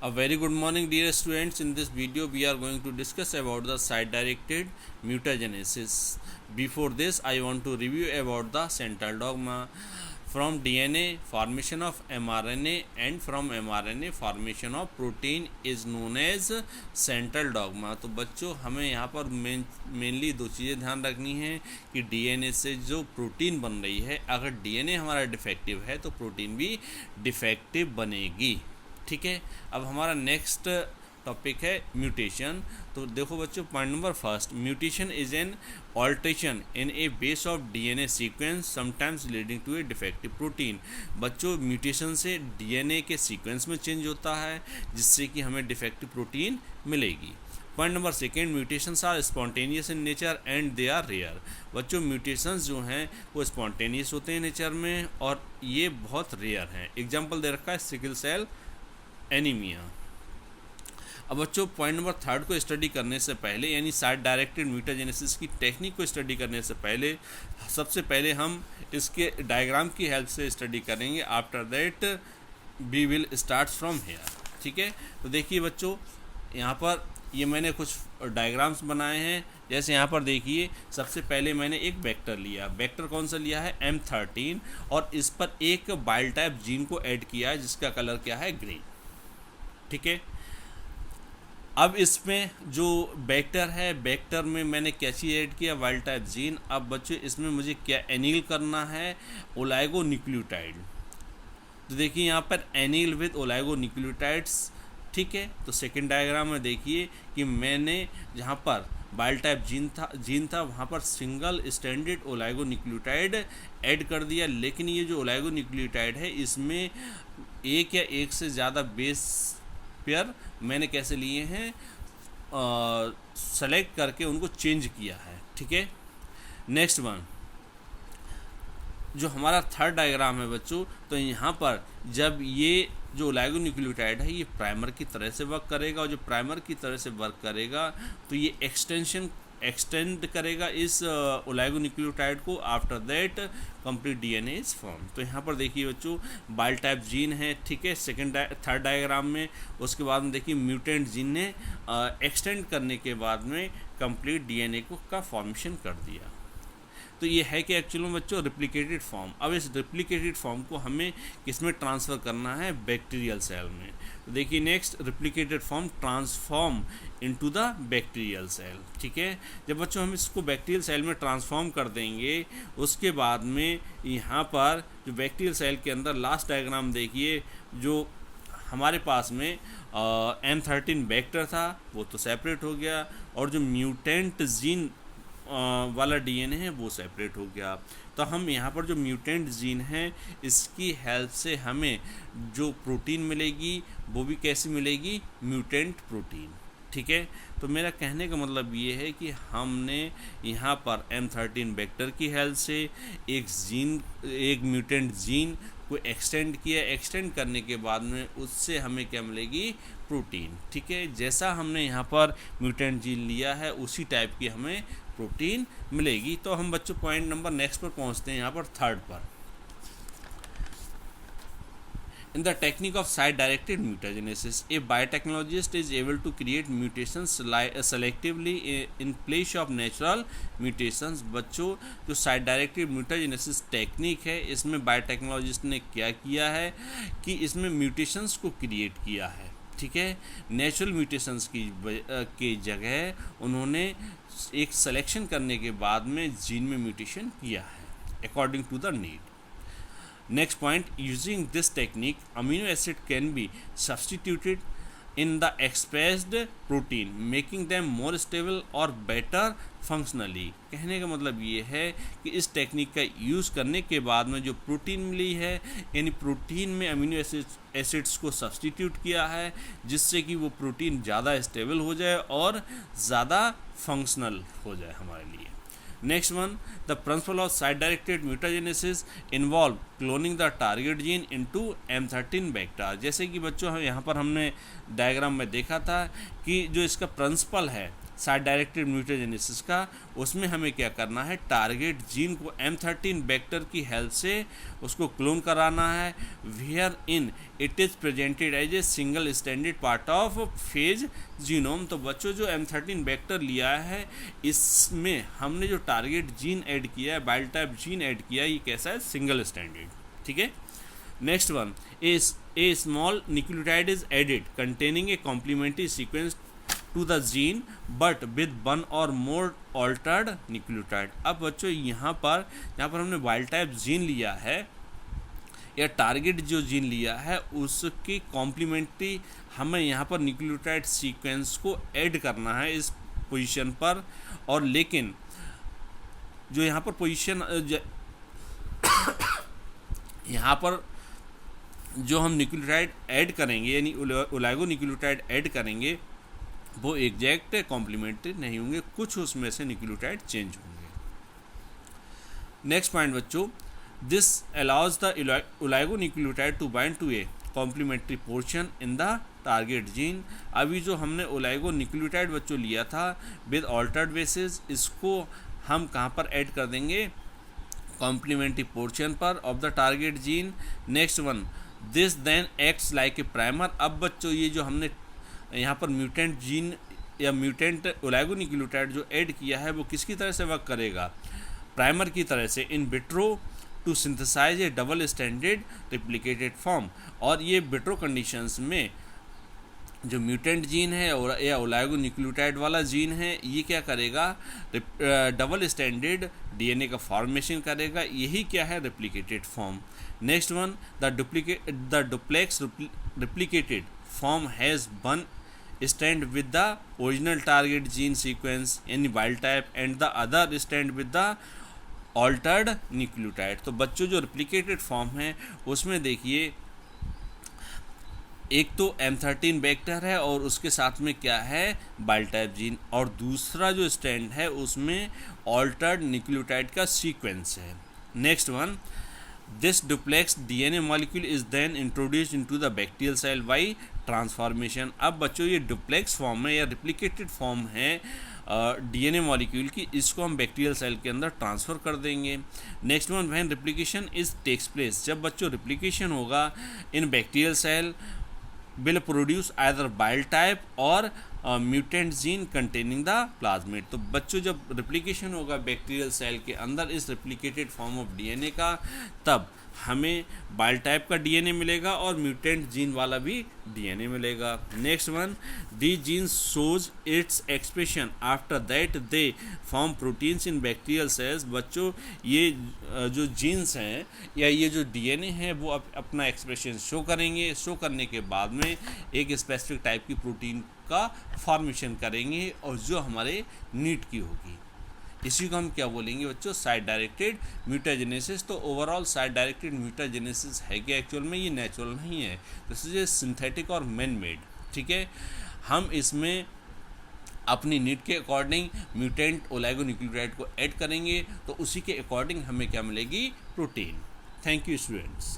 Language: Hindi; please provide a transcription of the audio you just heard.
A very good morning, dear students. In this video we are going to discuss about the site directed mutagenesis. Before this, I want to review about the central dogma. From DNA, formation of mRNA, and from mRNA formation of protein is known as central dogma. तो बच्चों हमें यहाँ पर मेनली दो चीज़ें ध्यान रखनी है कि डीएनए से जो प्रोटीन बन रही है, अगर डीएनए हमारा डिफेक्टिव है तो प्रोटीन भी डिफेक्टिव बनेगी। ठीक है, अब हमारा नेक्स्ट टॉपिक है म्यूटेशन। तो देखो बच्चों, point number first, mutation is an alteration in a base of DNA sequence sometimes leading to a defective protein. बच्चों म्यूटेशन से डीएनए के सीक्वेंस में चेंज होता है जिससे कि हमें डिफेक्टिव प्रोटीन मिलेगी। Point number second, mutations are spontaneous in nature and they are rare. बच्चों म्यूटेशंस जो हैं वो स्पॉन्टेनियस होते हैं नेचर में और ये बहुत रेयर हैं। एग्जाम्पल दे रखा है सिकल सेल एनीमिया। अब बच्चों पॉइंट नंबर थर्ड को स्टडी करने से पहले, यानी साइट डायरेक्टेड म्यूटाजेनेसिस की टेक्निक को स्टडी करने से पहले, सबसे पहले हम इसके डायग्राम की हेल्प से स्टडी करेंगे। After that we will start from here. ठीक है, तो देखिए बच्चों, यहाँ पर ये मैंने कुछ डायग्राम्स बनाए हैं। जैसे यहाँ पर देखिए, सबसे पहले मैंने एक वेक्टर लिया। वेक्टर कौन सा लिया है? M13, और इस पर एक वाइल्ड टाइप जीन को ऐड किया है जिसका कलर क्या है? ग्रीन। ठीक है, अब इसमें जो वेक्टर है, वेक्टर में मैंने क्या चीज़ ऐड किया? Wild type gene. अब बच्चों इसमें मुझे क्या एनिल करना है? ओलाइगोन्यूक्लियोटाइड। तो देखिए यहाँ पर एनिल विद ओलाइगोन्यूक्लियोटाइड्स। ठीक है, तो सेकंड डायग्राम में देखिए कि मैंने जहाँ पर वाइल्ड टाइप जीन था वहाँ पर सिंगल स्टैंडर्ड ओलाइगोन्यूक्लियोटाइड ऐड कर दिया। लेकिन ये जो ओलाइगोन्यूक्लियोटाइड है इसमें एक या एक से ज़्यादा बेस पेयर मैंने कैसे लिए हैं? सेलेक्ट करके उनको चेंज किया है। ठीक है, नेक्स्ट वन, जो हमारा थर्ड डायग्राम है बच्चों, तो यहाँ पर जब ये जो ओलाइगोन्यूक्लियोटाइड है ये प्राइमर की तरह से वर्क करेगा, और जो प्राइमर की तरह से वर्क करेगा तो ये एक्सटेंड करेगा इस ओलाइगोन्यूक्लियोटाइड को। After that complete DNA is form. तो यहाँ पर देखिए बच्चों, वाइल्ड टाइप जीन है। ठीक है, थर्ड डायग्राम में। उसके बाद में देखिए म्यूटेंट जीन ने एक्सटेंड करने के बाद में कंप्लीट डीएनए को का फॉर्मेशन कर दिया। तो ये है कि एक्चुअली में बच्चों रिप्लिकेटेड फॉर्म। अब इस रिप्लिकेटेड फॉर्म को हमें किसमें ट्रांसफ़र करना है? बैक्टीरियल सेल में। तो देखिए next, replicated form transform into the bacterial cell. ठीक है, जब बच्चों हम इसको बैक्टीरियल सेल में ट्रांसफॉर्म कर देंगे, उसके बाद में यहाँ पर जो बैक्टीरियल सेल के अंदर लास्ट डायग्राम देखिए, जो हमारे पास में M13 वेक्टर था वो तो सेपरेट हो गया, और जो म्यूटेंट जीन वाला डीएनए है वो सेपरेट हो गया। तो हम यहाँ पर जो म्यूटेंट जीन है इसकी हेल्प से हमें जो प्रोटीन मिलेगी वो भी कैसी मिलेगी? Mutant protein. ठीक है, तो मेरा कहने का मतलब ये है कि हमने यहाँ पर M13 वेक्टर की हेल्प से एक म्यूटेंट जीन को एक्सटेंड किया। एक्सटेंड करने के बाद में उससे हमें क्या मिलेगी? प्रोटीन। ठीक है, जैसा हमने यहाँ पर म्यूटेंट जीन लिया है उसी टाइप की हमें प्रोटीन मिलेगी। तो हम बच्चों पॉइंट नंबर नेक्स्ट पर पहुँचते हैं, यहाँ पर थर्ड पर। In the technique of site-directed mutagenesis, a biotechnologist is able to create mutations selectively in place of natural mutations. बच्चों जो site-directed mutagenesis टेक्निक है, इसमें बायोटेक्नोलॉजिस्ट ने क्या किया है कि इसमें म्यूटेशंस को क्रिएट किया है। ठीक है, नेचुरल म्यूटेशंस की जगह उन्होंने एक सिलेक्शन करने के बाद में जीन में म्यूटेशन किया है according to the need. Next point, using this technique, amino acid can be substituted in the expressed protein, making them more stable or better functionally. कहने का मतलब ये है कि इस टेक्निक का यूज़ करने के बाद में जो प्रोटीन मिली है, यानी प्रोटीन में अमीनो एसिड्स को सब्सटीट्यूट किया है जिससे कि वो प्रोटीन ज़्यादा स्टेबल हो जाए और ज़्यादा फंक्शनल हो जाए हमारे लिए। Next one, the principle of site-directed mutagenesis involve cloning the target gene into M13 vector। जैसे कि बच्चों यहाँ पर हमने डायग्राम में देखा था कि जो इसका प्रिंसिपल है साइड डायरेक्टेड म्यूटाजेनेसिस का, उसमें हमें क्या करना है, टारगेट जीन को M13 वेक्टर की हेल्प से उसको क्लोन कराना है, where in it is presented as a single standard part of phage genome. तो बच्चों जो M13 वेक्टर लिया है, इसमें हमने जो टारगेट जीन ऐड किया है, वाइल्ड टाइप जीन ऐड किया है, ये कैसा है, सिंगल स्टैंडर्ड, ठीक है। Next one is a small nucleotide is added containing a complementary sequence to the gene but with one और मोर ऑल्टर्ड न्यूक्लियोटाइड। अब बच्चों यहाँ पर हमने वाइल्ड टाइप जीन लिया है या टारगेट जो जीन लिया है, उसकी कॉम्प्लीमेंट्री हमें यहाँ पर न्यूक्लियोटाइड सीक्वेंस को ऐड करना है इस पोजीशन पर। और लेकिन जो यहाँ पर पोजीशन यहाँ पर जो हम न्यूक्लियोटाइड ऐड करेंगे यानी ओलिगो न्यूक्लियोटाइड ऐड करेंगे, वो एग्जैक्ट कॉम्प्लीमेंट्री नहीं होंगे, कुछ उसमें से न्यूक्लियोटाइड चेंज होंगे। नेक्स्ट पॉइंट बच्चों, this allows the oligo nucleotide to bind to a complementary portion in the target gene. अभी जो हमने ओलिगो न्यूक्लियोटाइड बच्चों लिया था विद ऑल्टर्ड बेसिस, इसको हम कहाँ पर ऐड कर देंगे, कॉम्प्लीमेंट्री पोर्शन पर of the target gene. Next one, this then acts like a primer. अब बच्चों ये जो हमने यहाँ पर म्यूटेंट जीन या म्यूटेंट ओलिगो न्यूक्लियोटाइड जो ऐड किया है, वो किसकी तरह से वर्क करेगा, प्राइमर की तरह से, in vitro to synthesise a double standard replicated form. और ये विट्रो कंडीशंस में जो म्यूटेंट जीन है और या ओलिगो न्यूक्लियोटाइड वाला जीन है, ये क्या करेगा, डबल स्टैंडर्ड डीएनए का फॉर्मेशन करेगा, यही क्या है, replicated form. Next one, the duplex replicated form has one stand with the original target gene sequence in wild type and the other stand with the altered nucleotide. तो बच्चों जो रेप्लिकेटेड फॉर्म है उसमें देखिए एक तो M13 वेक्टर है और उसके साथ में क्या है, वाइल्ड टाइप जीन, और दूसरा जो स्टैंड है उसमें ऑल्टर्ड न्यूक्लियोटाइड का सीक्वेंस है। Next one, this duplex DNA molecule is then introduced into the bacterial cell by transformation. अब बच्चों ये डुप्लेक्स फॉर्म है या रिप्लिकेटेड फॉर्म है डीएनए मॉलिक्यूल की, इसको हम बैक्टीरियल सेल के अंदर ट्रांसफ़र कर देंगे। Next one, when replication is takes place, जब बच्चों रिप्लिकेशन होगा in bacterial cell will produce either wild type और mutant gene containing the plasmid. तो बच्चों जब रिप्लिकेशन होगा बैक्टीरियल सेल के अंदर इस रिप्लिकेटेड फॉर्म ऑफ डीएनए का, तब हमें वाइल्ड टाइप का डीएनए मिलेगा और म्यूटेंट जीन वाला भी डीएनए मिलेगा। Next one, the gene shows its expression after that they form proteins in bacterial cells. बच्चों ये जो जीन्स हैं या ये जो डीएनए है वो अपना एक्सप्रेशन शो करेंगे, शो करने के बाद में एक स्पेसिफिक टाइप की प्रोटीन का फॉर्मेशन करेंगे और जो हमारे नीड की होगी। इसी को हम क्या बोलेंगे बच्चों, साइड डायरेक्टेड म्यूटाजेनेसिस। तो ओवरऑल साइड डायरेक्टेड म्यूटाजेनेसिस है कि एक्चुअल में ये नेचुरल नहीं है, दिस इज ए सिंथेटिक और मैन मेड, ठीक है। हम इसमें अपनी नीड के अकॉर्डिंग म्यूटेंट ओलिगो न्यूक्लियोटाइड को ऐड करेंगे तो उसी के अकॉर्डिंग हमें क्या मिलेगी, प्रोटीन। Thank you students.